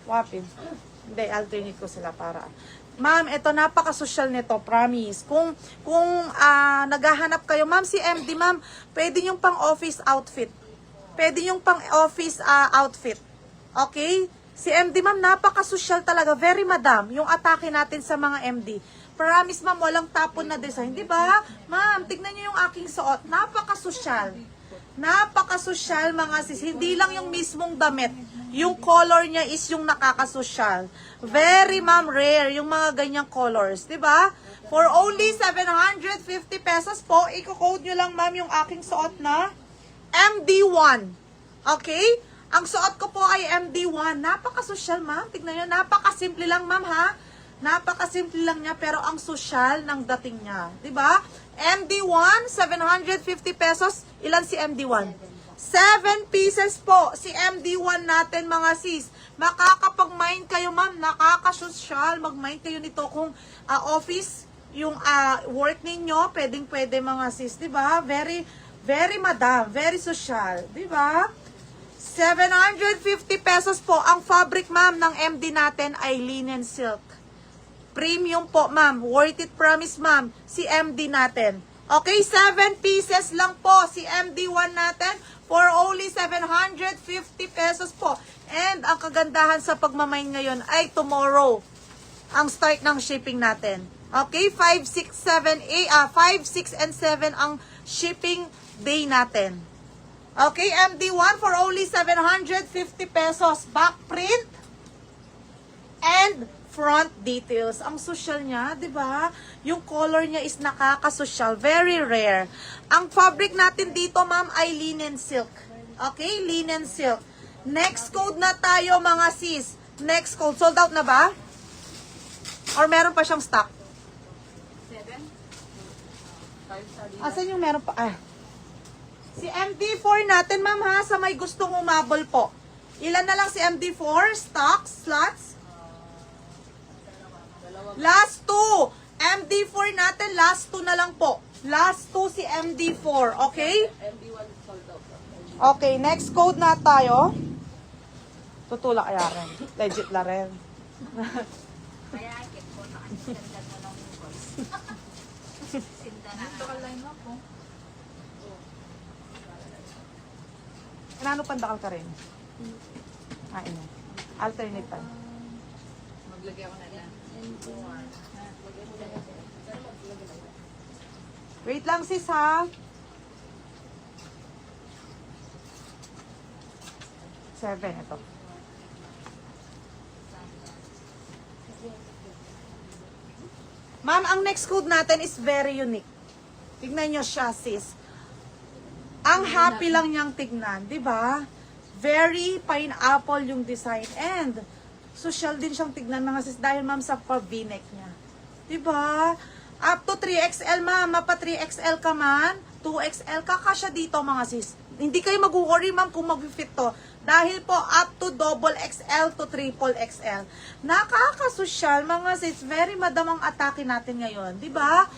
Wapin. Hindi, alternate ko sila para. Ma'am, ito napaka-social nito, promise. Kung naghahanap kayo, ma'am, si MD, ma'am, pwede yung pang-office outfit. Pwede yung pang-office outfit. Okay? Si MD, ma'am, napaka-social talaga. Very madam, yung atake natin sa mga MD. Promise, ma'am, walang tapon na design. Di ba? Ma'am, tignan nyo yung aking suot. Napaka-social. Napaka-social, mga sis. Hindi lang yung mismong damit. Yung color niya is yung nakaka-social. Very, ma'am, rare yung mga ganyang colors. Diba? For only 750 pesos po, i-code nyo lang, ma'am, yung aking suot na MD1. Okay? Ang suot ko po ay MD1. Napaka-social, ma'am. Tignan nyo, napaka-simple lang, ma'am, ha? Napaka-simple lang niya, pero ang social ng dating niya. Diba? MD1, 750 pesos. Ilan si MD1? 7 pieces po si MD1 natin, mga sis. Makakapag-mind kayo, ma'am. Nakaka-social. Mag-mind kayo nito kung office, yung work ninyo, pwedeng-pwede, mga sis. Diba? Very, very madam. Very social. Diba? 750 pesos po. Ang fabric, ma'am, ng MD natin ay linen silk. Premium po, ma'am. Worth it, promise, ma'am. Si MD natin. Okay, 7 pieces lang po si MD1 natin for only 750 pesos po. And ang kagandahan sa pagmamain ngayon ay tomorrow ang start ng shipping natin. Okay, 5, 6, 7, 8, 5, 6, and 7 ang shipping day natin. Okay, MD1 for only 750 pesos. Back print and front details. Ang social niya, di ba? Yung color niya is nakaka-social. Very rare. Ang fabric natin dito, ma'am, ay linen silk. Okay? Linen silk. Next code na tayo, mga sis. Next code. Sold out na ba? Or meron pa siyang stock? 7? Asan yung meron pa? Si MD4 natin, ma'am, ha? Sa may gustong umabol po. Ilan na lang si MD4? Stock? Slots? Last 2. MD4 natin, last 2 na lang po. Last 2 si MD4, okay? MD1 sold out. Okay, next code na tayo. Tutulak kaya rin. Legit la rin. Kaya kit ko na sinda na lang yung voice. Sinda na. Ito ka line up po. Ano pandakal ka rin? Ino. Alternate pa. Maglagay ako na lang. Wait lang, sis, ha? 7, ito. Ma'am, ang next code natin is very unique. Tignan nyo siya, sis. Ang happy lang niyang tignan, di ba? Very pineapple yung design. And social din siyang tignan, mga sis, dahil, ma'am, sa pa-v-neck niya. Diba? Up to 3XL, ma'am. Mapa 3XL ka man, 2XL ka, kasya dito, mga sis. Hindi kayo mag-worry, ma'am, kung mag-fit to. Dahil po, up to double XL to triple XL. Nakakasosyal, mga sis. Very madamang atake natin ngayon. Diba?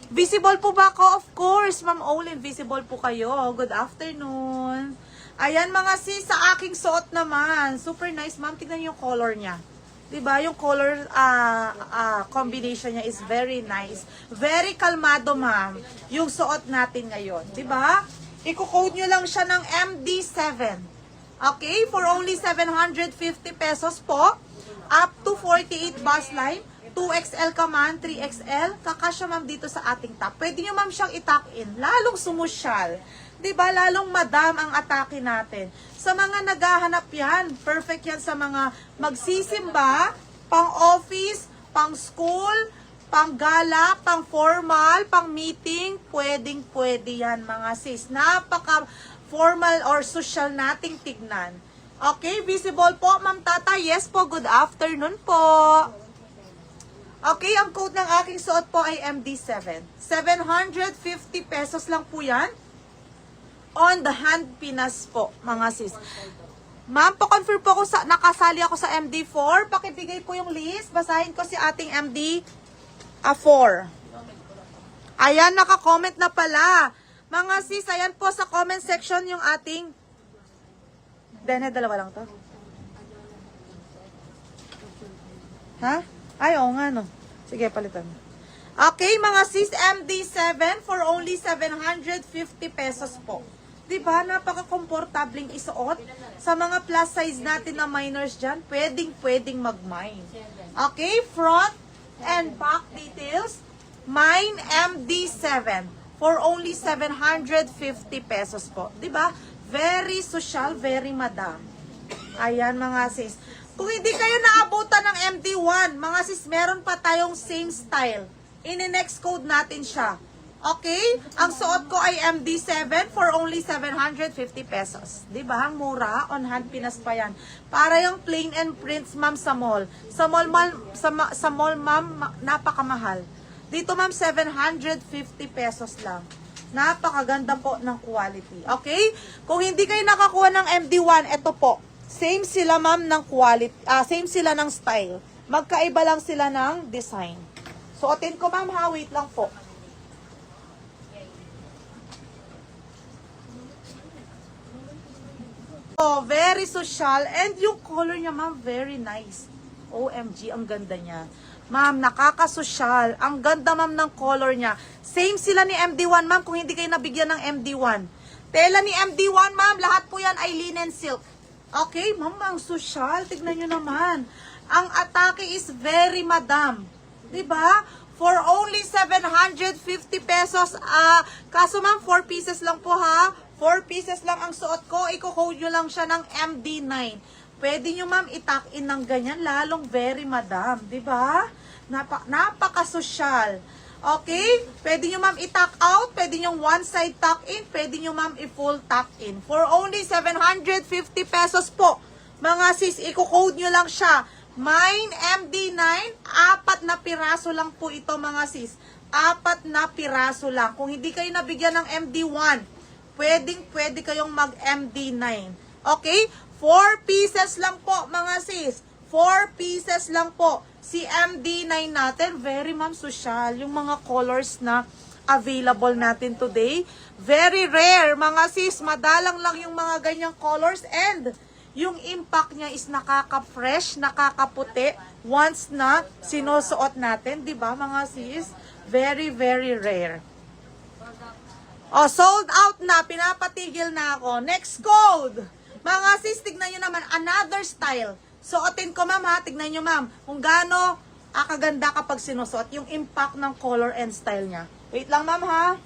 Visible po ba ako? Of course, ma'am Olin, visible po kayo. Good afternoon. Ayan, mga sis, sa aking suot naman. Super nice, ma'am. Tignan niyo yung color niya. Diba? Yung color combination niya is very nice. Very kalmado, ma'am. Yung suot natin ngayon. Diba? I-code nyo lang siya ng MD7. Okay? For only 750 pesos po. Up to 48 bust line. 2XL ka man, 3XL. Kakasya, ma'am, dito sa ating top. Pwede nyo, ma'am, siyang i-tuck in. Lalong sumusyal. Diba? Lalong madam ang atake natin. Sa mga naghahanap yan, perfect yan sa mga magsisimba, pang-office, pang-school, pang-gala, pang-formal, pang-meeting, pwedeng-pwede yan, mga sis. Napaka-formal or social nating tignan. Okay, visible po, Ma'am Tata. Yes po, good afternoon po. Okay, ang code ng aking suot po ay MD7. 750 pesos lang po yan. On the hand pinas po, mga sis. Ma'am, pa-confirm po ako nakasali ako sa MD4. Pakibigay po yung list. Basahin ko si ating MD 4. Ayan, naka-comment na pala. Mga sis, ayan po sa comment section yung ating... Dene, dalawa lang to. Ha? Ay, oo nga, no. Sige, palitan. Okay, mga sis, MD7 for only 750 pesos po. Diba? Napaka-komportabling isuot. Sa mga plus size natin na minors dyan, pwedeng mag-mine. Okay, front and back details. Mine MD7 for only 750 pesos po. Diba? Very social, very madam. Ayan mga sis. Kung hindi kayo naabutan ng MD1, mga sis, meron pa tayong same style. Ini-next code natin siya. Okay? Ang suot ko ay MD7 for only 750 pesos. Diba? Ang mura. On hand, Pinas pa yan. Para yung plain and prints, ma'am, sa mall. Sa mall, ma'am, napakamahal. Dito, ma'am, 750 pesos lang. Napakaganda po ng quality. Okay? Kung hindi kayo nakakuha ng MD1, ito po. Same sila, ma'am, ng quality. Same sila ng style. Magkaiba lang sila ng design. Suotin ko, ma'am, ha? Wait lang po. Oh, very social. And yung color niya, ma'am, very nice. OMG, ang ganda niya. Ma'am, nakakasosyal. Ang ganda, ma'am, ng color niya. Same sila ni MD1, ma'am, kung hindi kayo nabigyan ng MD1. Tela ni MD1, ma'am, lahat po yan ay linen silk. Okay, ma'am, ang social. Tignan nyo naman. Ang atake is very madam. Diba? For only 750 pesos. Kaso, ma'am, 4 pieces lang po, ha? 4 pieces lang ang suot ko. Iko-code nyo lang siya ng MD9. Pwede nyo, ma'am, itak-in ng ganyan, lalong very madam. Diba? Napaka-social. Okay? Pwede nyo, ma'am, itak out. Pwede nyo one side tuck in. Pwede nyo, ma'am, i-full tuck in. For only 750 pesos po. Mga sis, i-code nyo lang siya. Mine MD9, 4 na piraso lang po ito, mga sis. 4 na piraso lang. Kung hindi kayo nabigyan ng MD1, pwede kayong mag-MD9. Okay? 4 pieces lang po, mga sis. 4 pieces lang po. Si MD9 natin, very, ma'am, social. Yung mga colors na available natin today, very rare, mga sis. Madalang lang yung mga ganyang colors and yung impact niya is nakaka-fresh, nakakaputi once na sinusuot natin. Diba, mga sis? Very, very rare. Oh, sold out na. Pinapatigil na ako. Next code. Mga sis, tignan nyo naman. Another style. Suotin ko, ma'am, ha? Tignan nyo, ma'am. Kung gaano kaganda kapag sinusuot. Yung impact ng color and style niya. Wait lang, ma'am, ha?